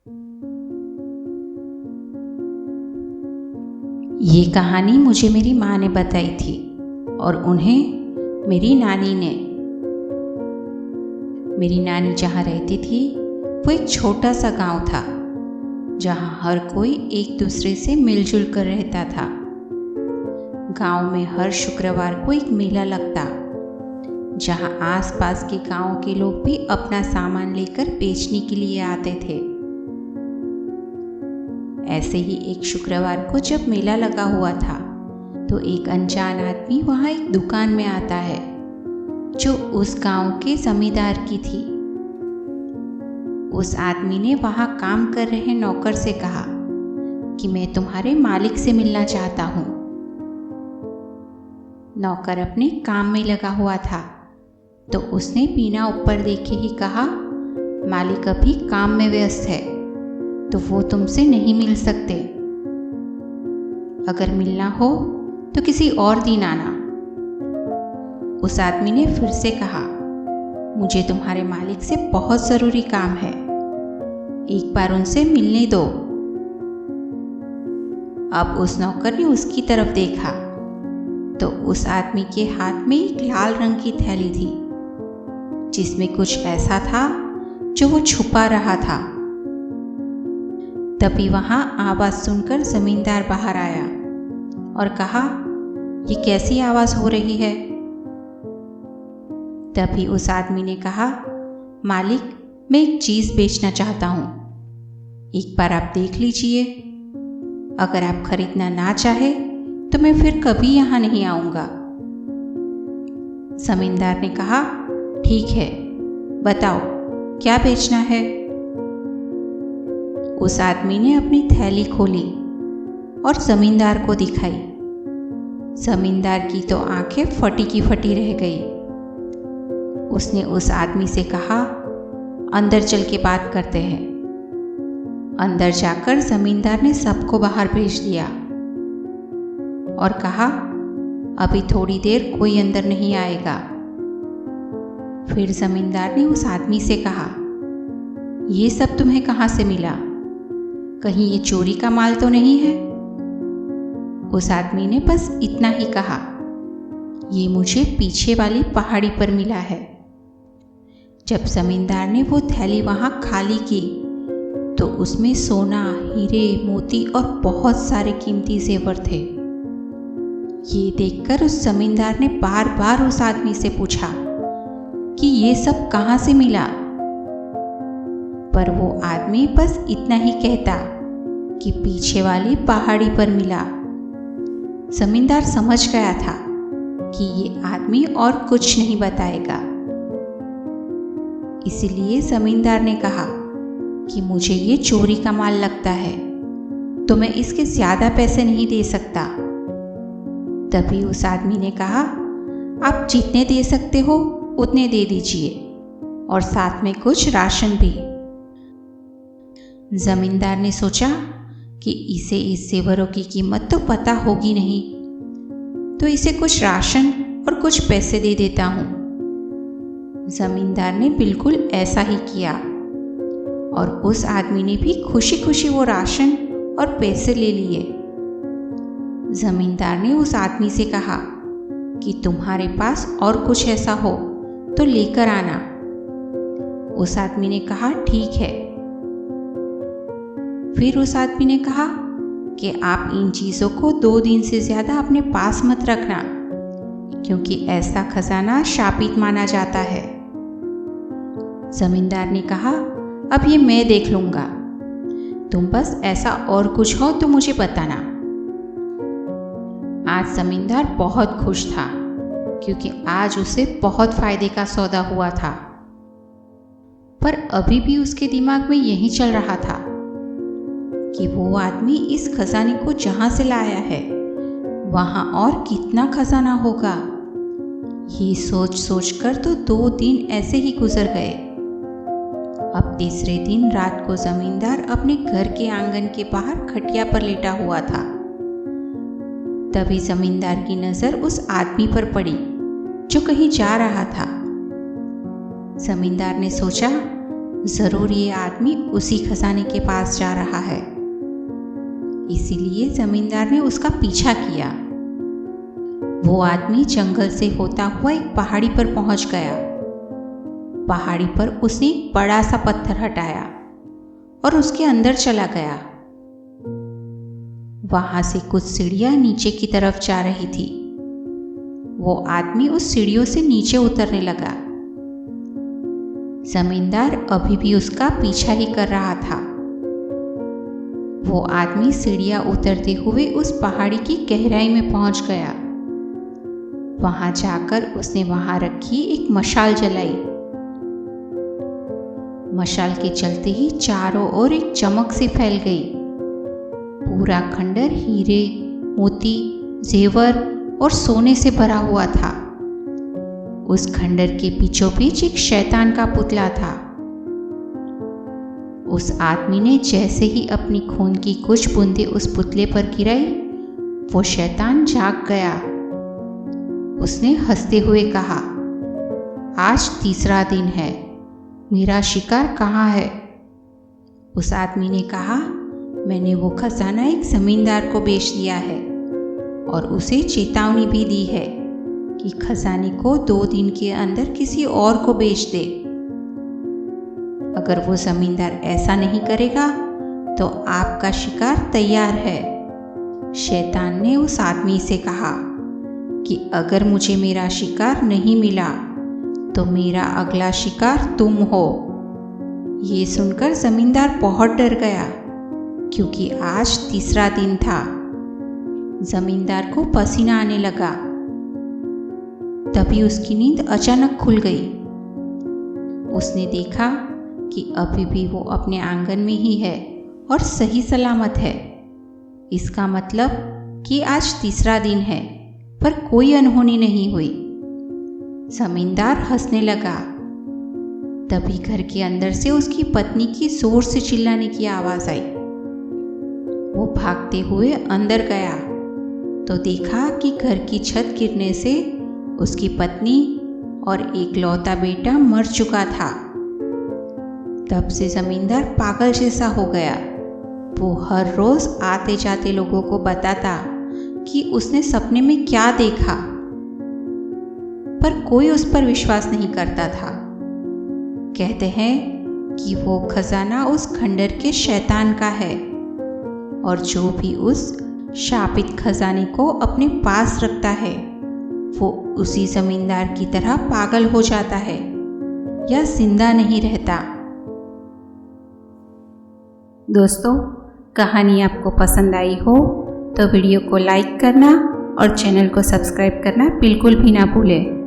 ये कहानी मुझे मेरी माँ ने बताई थी और उन्हें मेरी नानी ने। मेरी नानी जहाँ रहती थी वो एक छोटा सा गांव था, जहाँ हर कोई एक दूसरे से मिलजुल कर रहता था। गांव में हर शुक्रवार को एक मेला लगता, जहाँ आसपास के गांव के लोग भी अपना सामान लेकर बेचने के लिए आते थे। ऐसे ही एक शुक्रवार को जब मेला लगा हुआ था, तो एक अनजान आदमी वहाँ एक दुकान में आता है, जो उस गांव के जमींदार की थी। उस आदमी ने वहाँ काम कर रहे नौकर से कहा कि मैं तुम्हारे मालिक से मिलना चाहता हूँ। नौकर अपने काम में लगा हुआ था, तो उसने बिना ऊपर देखे ही कहा, मालिक अभी काम में व्यस्त है, तो वो तुमसे नहीं मिल सकते। अगर मिलना हो तो किसी और दिन आना। उस आदमी ने फिर से कहा, मुझे तुम्हारे मालिक से बहुत ज़रूरी काम है, एक बार उनसे मिलने दो। अब उस नौकर ने उसकी तरफ देखा तो उस आदमी के हाथ में एक लाल रंग की थैली थी, जिसमें कुछ ऐसा था जो वो छुपा रहा था। तभी वहां आवाज सुनकर जमींदार बाहर आया और कहा, ये कैसी आवाज हो रही है? तभी उस आदमी ने कहा, मालिक, मैं एक चीज बेचना चाहता हूं, एक बार आप देख लीजिए। अगर आप खरीदना ना चाहे तो मैं फिर कभी यहां नहीं आऊंगा। जमींदार ने कहा, ठीक है, बताओ क्या बेचना है? उस आदमी ने अपनी थैली खोली और जमींदार को दिखाई। जमींदार की तो आंखें फटी की फटी रह गई। उसने उस आदमी से कहा, अंदर चल के बात करते हैं। अंदर जाकर जमींदार ने सबको बाहर भेज दिया और कहा, अभी थोड़ी देर कोई अंदर नहीं आएगा। फिर जमींदार ने उस आदमी से कहा, ये सब तुम्हें कहाँ से मिला? कहीं ये चोरी का माल तो नहीं है? उस आदमी ने बस इतना ही कहा, ये मुझे पीछे वाली पहाड़ी पर मिला है। जब जमींदार ने वो थैली वहां खाली की तो उसमें सोना, हीरे, मोती और बहुत सारे कीमती जेवर थे। ये देखकर उस जमींदार ने बार बार उस आदमी से पूछा कि ये सब कहाँ से मिला? पर वो आदमी बस इतना ही कहता कि पीछे वाली पहाड़ी पर मिला। जमींदार समझ गया था कि ये आदमी और कुछ नहीं बताएगा। इसलिए जमींदार ने कहा कि मुझे ये चोरी का माल लगता है, तो मैं इसके ज्यादा पैसे नहीं दे सकता। तभी उस आदमी ने कहा, आप जितने दे सकते हो उतने दे दीजिए, और साथ में कुछ राशन भी। जमींदार ने सोचा कि इसे इस जेवरों की कीमत तो पता होगी नहीं, तो इसे कुछ राशन और कुछ पैसे दे देता हूं। जमींदार ने बिल्कुल ऐसा ही किया और उस आदमी ने भी खुशी खुशी वो राशन और पैसे ले लिए। जमींदार ने उस आदमी से कहा कि तुम्हारे पास और कुछ ऐसा हो तो लेकर आना। उस आदमी ने कहा, ठीक है। फिर उस आदमी ने कहा कि आप इन चीज़ों को 2 दिन से ज़्यादा अपने पास मत रखना, क्योंकि ऐसा खजाना शापित माना जाता है। जमींदार ने कहा, अब ये मैं देख लूँगा, तुम बस ऐसा और कुछ हो तो मुझे बताना। आज जमींदार बहुत खुश था, क्योंकि आज उसे बहुत फायदे का सौदा हुआ था। पर अभी भी उसके दिमाग में यही चल रहा था कि वो आदमी इस खजाने को जहां से लाया है वहां और कितना खजाना होगा। ये सोच सोच कर तो 2 दिन ऐसे ही गुजर गए। अब तीसरे दिन रात को जमींदार अपने घर के आंगन के बाहर खटिया पर लेटा हुआ था। तभी जमींदार की नजर उस आदमी पर पड़ी जो कहीं जा रहा था। जमींदार ने सोचा जरूर ये आदमी उसी खजाने के पास जा रहा है। इसीलिए जमींदार ने उसका पीछा किया। वो आदमी जंगल से होता हुआ एक पहाड़ी पर पहुंच गया। पहाड़ी पर उसने एक बड़ा सा पत्थर हटाया और उसके अंदर चला गया। वहां से कुछ सीढ़ियां नीचे की तरफ जा रही थी। वो आदमी उस सीढ़ियों से नीचे उतरने लगा। जमींदार अभी भी उसका पीछा ही कर रहा था। वो आदमी सीढ़ियां उतरते हुए उस पहाड़ी की गहराई में पहुंच गया। वहां जाकर उसने वहां रखी एक मशाल जलाई। मशाल के चलते ही चारों ओर एक चमक सी फैल गई। पूरा खंडर हीरे, मोती, जेवर और सोने से भरा हुआ था। उस खंडर के बीचों बीच एक शैतान का पुतला था। उस आदमी ने जैसे ही अपनी खून की कुछ बूंदें उस पुतले पर गिराई, वो शैतान जाग गया। उसने हंसते हुए कहा, आज तीसरा दिन है, मेरा शिकार कहाँ है? उस आदमी ने कहा, मैंने वो खजाना एक जमींदार को बेच दिया है और उसे चेतावनी भी दी है कि खजाने को 2 दिन के अंदर किसी और को बेच दे। अगर वो जमींदार ऐसा नहीं करेगा तो आपका शिकार तैयार है। शैतान ने उस आदमी से कहा कि अगर मुझे मेरा शिकार नहीं मिला तो मेरा अगला शिकार तुम हो। ये सुनकर जमींदार बहुत डर गया, क्योंकि आज तीसरा दिन था। जमींदार को पसीना आने लगा। तभी उसकी नींद अचानक खुल गई। उसने देखा कि अभी भी वो अपने आंगन में ही है और सही सलामत है। इसका मतलब कि आज तीसरा दिन है, पर कोई अनहोनी नहीं हुई। जमींदार हंसने लगा। तभी घर के अंदर से उसकी पत्नी की जोर से चिल्लाने की आवाज आई। वो भागते हुए अंदर गया तो देखा कि घर की छत गिरने से उसकी पत्नी और एकलौता बेटा मर चुका था। तब से जमींदार पागल जैसा हो गया। वो हर रोज आते जाते लोगों को बताता कि उसने सपने में क्या देखा, पर कोई उस पर विश्वास नहीं करता था। कहते हैं कि वो खजाना उस खंडर के शैतान का है और जो भी उस शापित खजाने को अपने पास रखता है वो उसी जमींदार की तरह पागल हो जाता है या जिंदा नहीं रहता। दोस्तों, कहानी आपको पसंद आई हो तो वीडियो को लाइक करना और चैनल को सब्सक्राइब करना बिल्कुल भी ना भूलें।